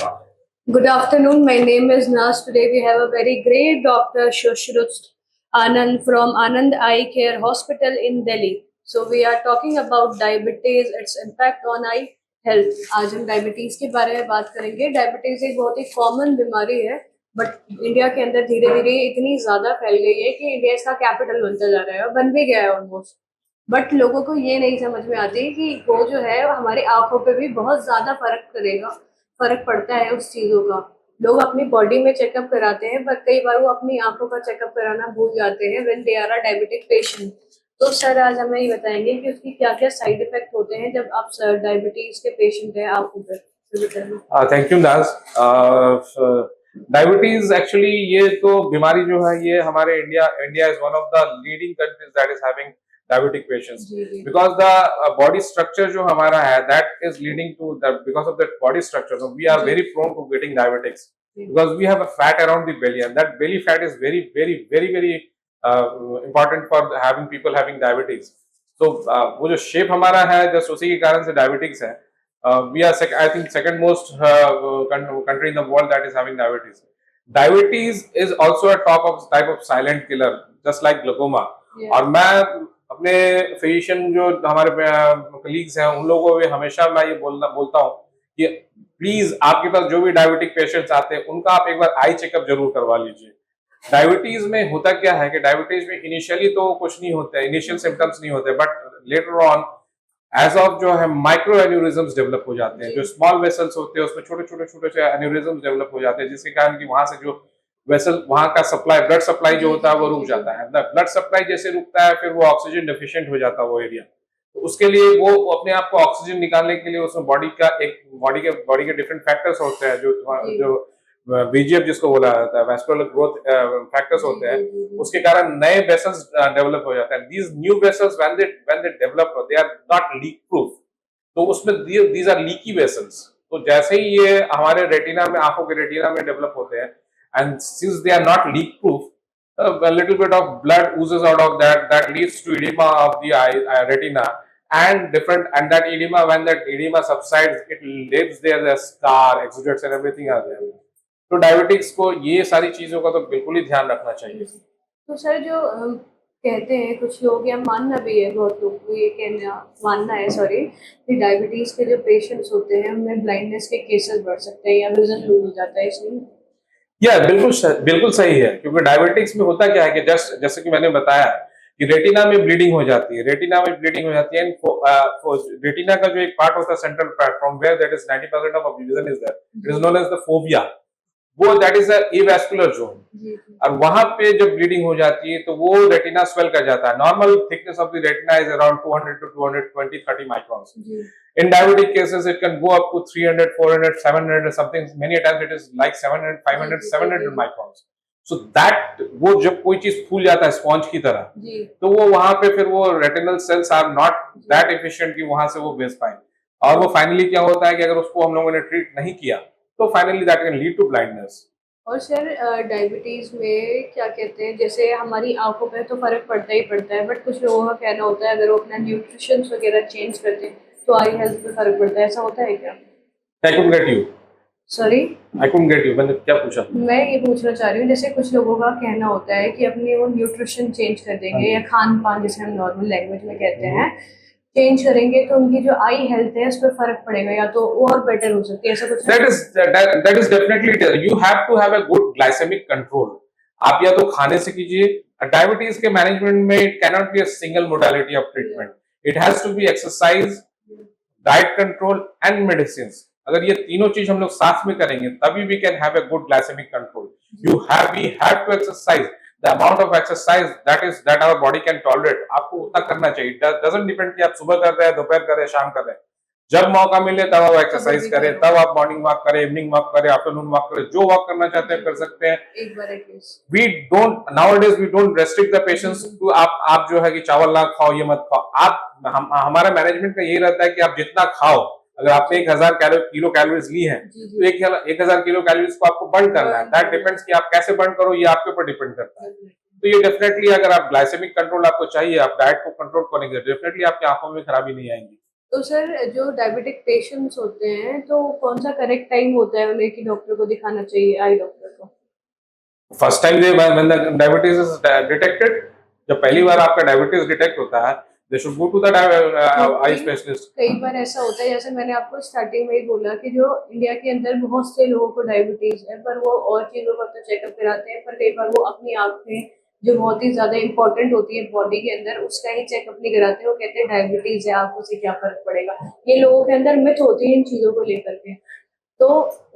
Good afternoon. My name is Naz. Today we have a very great doctor, Shushrut Anand from Anand Eye Care Hospital in Delhi. So we are talking about diabetes, its impact on eye health. आज हम diabetes के बारे में बात करेंगे. Diabetes एक बहुत ही common बीमारी है, बट इंडिया के अंदर धीरे धीरे इतनी ज्यादा फैल गई है कि इंडिया इसका कैपिटल बनता जा रहा है और बन भी गया है ऑलमोस्ट. बट लोगों को ये नहीं समझ में आती कि वो जो है हमारी आंखों पे भी बहुत ज्यादा फर्क पड़ता है उस चीजों का. लोग अपनी बॉडी में चेकअप कराते हैं, पर कई बार वो अपनी आंखों का चेकअप कराना भूल जाते हैं when they are a diabetic patient. तो सर आज हमें ये बताएंगे कि उसकी क्या क्या साइड इफेक्ट होते हैं जब आप सर डायबिटीज के पेशेंट हैं आंखों पर. Thank you Das. Diabetes actually ये तो बीमारी जो है ये हमारे India is one of the leading countries that is having diabetic patients because the body structure जो हमारा है that is leading to that. Because of that body structure, so we are very prone to getting diabetics because we have a fat around the belly, and that belly fat is very important for having people having diabetes. So वो जो shape हमारा है just उसी के कारण से diabetics है. We are I think second most country in the world that is having diabetes. Diabetes is also a type of silent killer just like glaucoma. और मैं अपने फिजिशियन जो हमारे कलीग्स हैं उन लोगों को भी हमेशा मैं ये बोलता हूँ कि प्लीज आपके पास जो भी डायबिटिक पेशेंट्स आते हैं उनका आप एक बार आई चेकअप जरूर करवा लीजिए. डायबिटीज में होता क्या है कि डायबिटीज में इनिशियली तो कुछ नहीं होता है, इनिशियल सिम्टम्स नहीं होते, but later on age of जो है माइक्रो एन्यूरिज्म्स डेवलप हो जाते हैं. जो स्मॉल वेसल्स होते हैं उसमें छोटे छोटे एन्यूरिज्म्स डेवलप हो जाते हैं, जिसके कारण कि वहां से जो वेसल वहां का सप्लाई ब्लड सप्लाई जो होता है वो रुक जाता है. ब्लड सप्लाई जैसे रुकता है फिर वो ऑक्सीजन डेफिशिएंट हो जाता है वो एरिया. तो उसके लिए वो अपने आप को ऑक्सीजन निकालने के लिए उसमें बॉडी के डिफरेंट फैक्टर्स होते हैं जो बीजीएफ जिसको बोला जाता है, वैस्कुलर ग्रोथ फैक्टर्स होते हैं. उसके कारण नए वेसल्स डेवलप हो जाते हैं. These new vessels when they develop they are not leak proof. तो उसमें दीज आर लीकी वेसल्स. तो जैसे ही ये हमारे रेटिना में आंखों के रेटिना में डेवलप होते हैं, and since they are not leak proof, a little bit of blood oozes out of that leads to edema of the retina and that edema, when that edema subsides, it leaves there the scar, exudates and everything are there. तो diabetics को ये सारी चीजों का तो बिल्कुल ही ध्यान रखना चाहिए. तो सर जो कहते हैं कुछ लोग या मानना भी है, बहुत लोग को ये कहना मानना है कि डायबिटीज के जो पेशेंट्स होते हैं उनमें ब्लाइंडनेस के केसेस बढ़ सकते हैं या विजन लूज हो जाता है. इसलिए बिल्कुल सही है, क्योंकि डायबिटिक्स में होता क्या है कि जैसे कि मैंने बताया कि रेटिना में ब्लीडिंग हो जाती है. एंड रेटिना का जो एक पार्ट होता है central part from where that is 90% of vision is there, it is known as the fovea. वो that is a avascular zone. और वहां पे जब ब्लीडिंग हो जाती है तो वो रेटिना स्वेल कर जाता है. Normal thickness of the retina is around 200 to 220 30 microns. In diabetic cases, it can go up to 300, 400, 700, something. Many times it is like 700, 500, 700 microns. So that वो जब कोई चीज फूल जाता है स्पॉन्ज की तरह, तो वो वहां पे फिर वो retinal cells are not that efficient कि वहां से वो बेस पाए. और वो फाइनली क्या होता है कि अगर उसको हम लोगों ने ट्रीट नहीं किया तो finally that can lead to blindness. और सर डायबिटीज में क्या कहते हैं, जैसे हमारी आंखों पे तो फर्क पड़ता ही पड़ता है, बट कुछ लोगों का कहना होता है अगर वो अपना न्यूट्रिशन वगैरह चेंज करते हैं तो आई हेल्थ पे फर्क पड़ता है. ऐसा होता है क्या? I couldn't get you. Sorry, I couldn't get you. मैंने क्या पूछा? मैं ये पूछना चाह रही हूँ, जैसे कुछ लोगों का कहना होता है कि अपने वो न्यूट्रिशन चेंज कर देंगे या खान पान जिसे हम नॉर्मल लैंग्वेज में कहते हैं चेंज करेंगे तो उनकी जो आई हेल्थ है उस पर फर्क पड़ेगा या तो और बेटर हो सकती है. ऐसा कुछ? That is definitely it. You have to have a good glycemic control. आप या तो खाने से कीजिए. डायबिटीज के मैनेजमेंट में it cannot be a single modality of treatment. It has to be exercise, diet control and medicine. अगर ये तीनों चीज हम लोग साथ में करेंगे तभी we can have a good glycemic control. We have to exercise the amount of exercise that our body can tolerate. आपको उतना करना चाहिए. डजंट डिपेंड कि आप सुबह कर रहे हैं, दोपहर कर रहे हैं, शाम कर रहे हैं. जब मौका मिले तब आप एक्सरसाइज करें, तब आप मॉर्निंग वॉक करें, इवनिंग वॉक करें, आफ्टरनून वॉक करें. जो वॉक करना चाहते हैं कर सकते हैं. We don't nowadays we don't restrict the patients to आप जो है कि चावल ना खाओ, ये मत खाओ. आप हमारा मैनेजमेंट का यही रहता है कि आप जितना खाओ. अगर आपने 1000 किलो कैलोरीज ली है तो 1000 किलो कैलोरीज को आपको बर्न करना है. दैट डिपेंड्स कि आप कैसे बर्न करो, ये आपके ऊपर डिपेंड करता है. तो ये डेफिनेटली अगर आप ग्लाइसेमिक कंट्रोल आपको चाहिए, आप डाइट को कंट्रोल करेंगे, डेफिनेटली आपकी आंखों में खराबी नहीं आएंगी. तो सर जो डायबिटिक पेशेंट्स होते हैं तो कौन सा करेक्ट टाइम होता है उन्हें कि डॉक्टर को दिखाना चाहिए, आई डॉक्टर को? First time when the diabetes is detected, जब पहली बार आपका डायबिटीज डिटेक्ट होता है, they should go to the eye क्योंकि specialist. कई बार ऐसा होता है, जैसे मैंने आपको स्टार्टिंग में ही बोला कि जो इंडिया के अंदर बहुत से लोगों को डायबिटीज है, पर वो और चीजों का तो चेकअप कराते हैं, पर कई बार वो अपनी आंखें जो बहुत ही ज्यादा इंपॉर्टेंट होती है बॉडी के अंदर, उसका ही चेकअप नहीं कराते। वो कहते हैं डायबिटीज है, आंखों से क्या फर्क पड़ेगा। ये लोगों के अंदर मिथ होती है इन चीजों को लेकर के, तो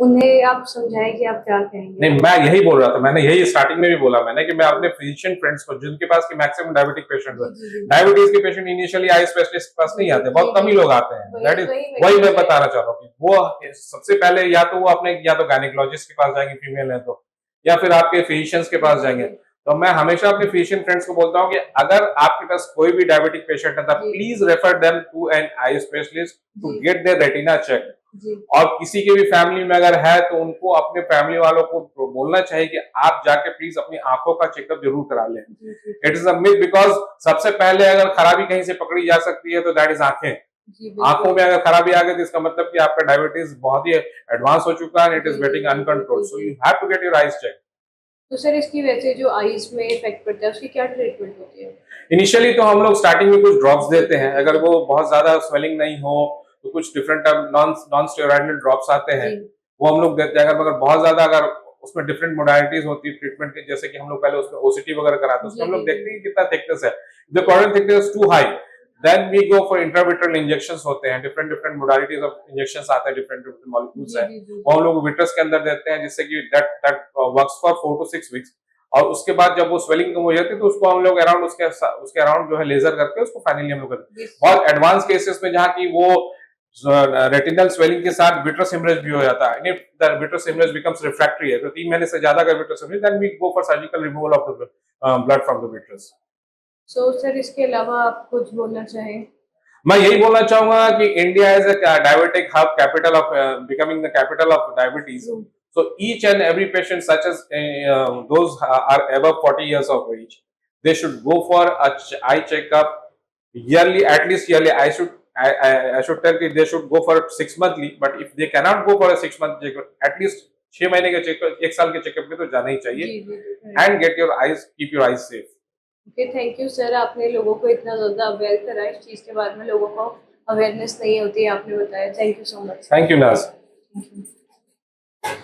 उन्हें आप समझाएं कि आप क्या कहेंगे। नहीं, मैं यही बोल रहा था, मैंने यही स्टार्टिंग में भी बोला मैंने कि मैं अपने फिजिशियन फ्रेंड्स को, जिनके पास की मैक्सिमम डायबिटिक पेशेंट है, डायबिटीज के पेशेंट इनिशियली आई स्पेशलिस्ट के पास नहीं आते, बहुत कम ही लोग आते हैं। दैट इज वही मैं बताना चाह रहा हूँ कि वो सबसे पहले या तो वो अपने या तो गायनेकोलॉजिस्ट के पास जाएंगे, फीमेल है तो, या फिर आपके फिजिशियंस के पास जाएंगे। तो मैं हमेशा अपने फिजिशियन फ्रेंड्स को बोलता हूँ कि अगर आपके पास कोई भी डायबिटिक पेशेंट है, please refer them to an eye specialist to get their retina check. और किसी के भी फैमिली में अगर है तो उनको अपने फैमिली वालों को बोलना चाहिए कि आप जाके प्लीज अपनी आंखों का चेकअप जरूर करा लें। It is a myth, because सबसे पहले अगर खराबी कहीं से पकड़ी जा सकती है तो दैट इज आंखें। आंखों में अगर खराबी आ गई तो इसका मतलब कि आपका डायबिटीज बहुत ही एडवांस हो चुका है, it is getting uncontrolled, so you have to get your eyes check. तो सर इसकी वजह जो आईज में इफेक्ट पड़ता है उसकी क्या ट्रीटमेंट होती है? इनिशियली तो हम लोग स्टार्टिंग में कुछ ड्रॉप्स देते हैं, अगर वो बहुत ज्यादा स्वेलिंग नहीं हो तो कुछ डिफरेंट नॉन स्टेरॉइडल ड्रॉप्स आते हैं, वो हम लोग देते हैं। अगर बहुत ज्यादा अगर उसमें डिफरेंट मोडालिटीज होती है ट्रीटमेंट की, जैसे कि हम लोग पहले उसमें ओसीटी वगैरह कराते हैं, उसमें हम लोग देखते हैं कितना थिकनेस है। The corneal thickness too high, then we go for intravitreal injections होते हैं, different different modalities of injections आते हैं, डिफरेंट डिफरेंट मॉलिक्यूल्स है, वो हम लोग विट्रस के अंदर देते हैं, जिससे कि that works for 4 to 6 weeks. और उसके बाद जब वो स्वेलिंग कम हो जाती है तो उसको हम लोग अराउंड उसके अराउंड जो है लेजर करके उसको फाइनली हम लोग करते हैं। बहुत एडवांस केसेस में जहाँ की वो रेटिनल स्वेलिंग के साथ विट्रस हेमरेज भी हो जाता है, if the vitreous haemorrhage becomes refractory है तो 3 महीने से ज्यादा का vitreous haemorrhage, then we go for surgical removal of the blood from the vitreous. So sir इसके अलावा आप कुछ बोलना चाहें? मैं यही बोलना चाहूंगा कि India is a diabetic hub, capital of becoming the capital of diabetes. So each and every patient, such as those are above 40 years of age, they should go for a eye checkup yearly, at least yearly. I should tell that they should go for 6 monthly, but if they cannot go for a 6 month checkup, at least 6 महीने के checkup, 1 साल के checkup में तो जाना ही चाहिए। And get your eyes, keep your eyes safe. Okay, thank you sir, आपने लोगों को इतना ज्यादा अवेयर करा इस चीज के बारे में, लोगों को अवेयरनेस नहीं होती है, आपने बताया। Thank you so much. Thank you नाज।